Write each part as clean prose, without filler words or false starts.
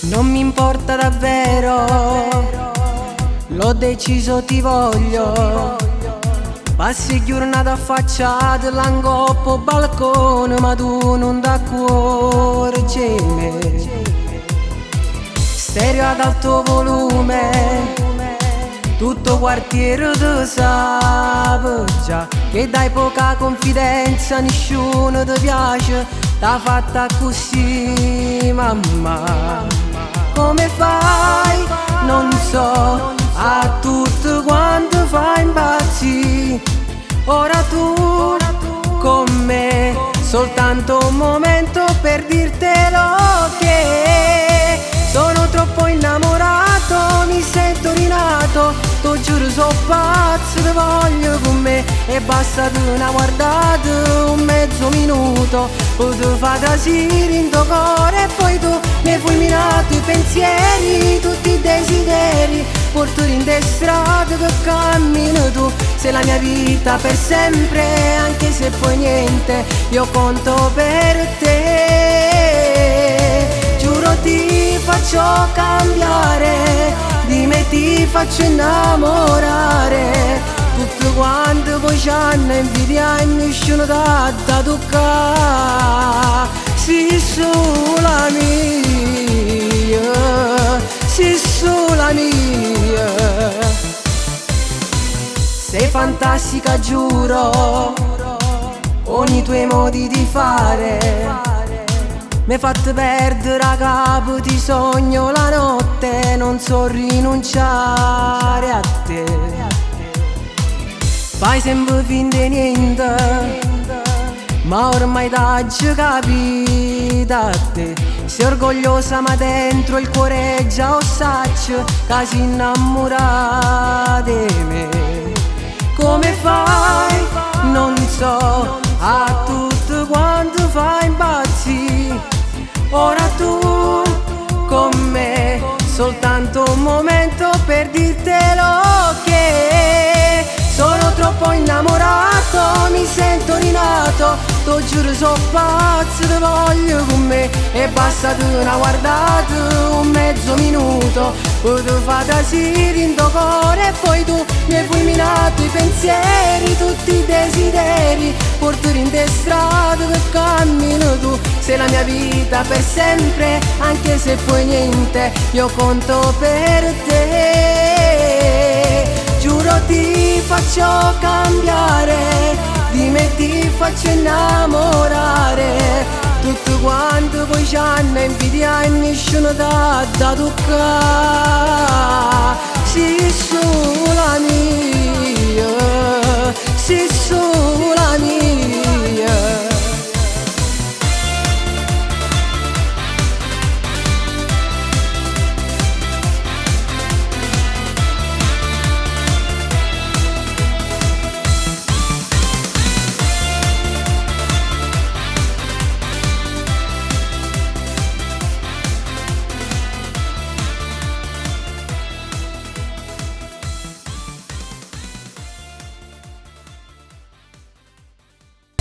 Non mi importa davvero, l'ho deciso, ti voglio. Passi giornata affacciata, l'angoppo balcone, ma tu non da cuore geme. Stereo ad alto volume, tutto quartiere ti sa già che dai poca confidenza, nessuno ti piace, t'ha fatta così, mamma. Come fai? Non so, a tutto quanto fai impazzire. Ora tu con me, soltanto un momento per dirtelo che sono troppo innamorato, mi sento rinato, t'ho giuro so pazzo, ti voglio con me. E basta di una guardata, un mezzo minuto, poi ti fa trasire in tuo cuore. E poi tu mi hai fulminato i pensieri, tutti i desideri, portati in te strade che cammini tu. Sei la mia vita per sempre, anche se poi niente, io conto per te. Giuro ti faccio cambiare, di me ti faccio innamorare. Tutto quanto poi c'hanno invidia e nessuno da toccare. Sei sola mia, sei sola mia. Sei fantastica, giuro, ogni tuoi modi di fare mi hai fatto perdere a capo, ti sogno la notte, non so rinunciare a te. Fai sempre finta di niente, ma ormai t'ha già capito a te. Sei orgogliosa ma dentro il cuore già ossaccio, che si innamora di me. Come fai? Non so, a tutto quanto fai impazzire. Ora tu con me, soltanto un momento per dirtelo che sono troppo innamorato, mi sento rinato, t'ho giuro so pazzo, ti voglio con me. E basta di una guardata, un mezzo minuto, poi ti fa trasire in tuo cuore. E poi tu mi hai fulminato i pensieri, tutti i desideri, portati in te strade che cammini tu. Sei la mia vita per sempre, anche se poi niente, io conto per te. Giuro ti faccio cambiare, di me ti faccio innamorare. Tutto quanto poi c'hanno invidia e nessuno da toccare. Sei sola mia, sei sola mia.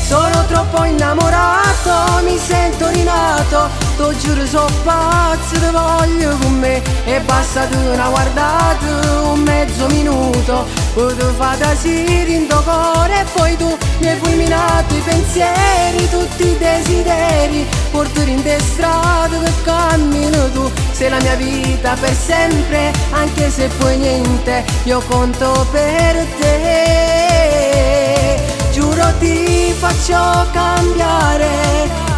Sono troppo innamorato, mi sento rinato, t'ho giuro so pazzo, ti voglio con me. E basta di una guardata, un mezzo minuto, poi ti fa trasire in tuo cuore. E poi tu mi hai fulminato i pensieri, tutti i desideri, portati in te strade che cammini tu. Sei la mia vita per sempre, anche se poi niente, io conto per te. Giuro ti faccio cambiare,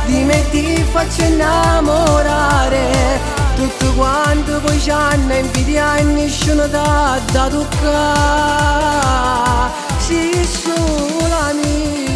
di me ti faccio innamorare. Tutto quanto poi c'hanno invidia e nessuno da toccare. Sei sola mia.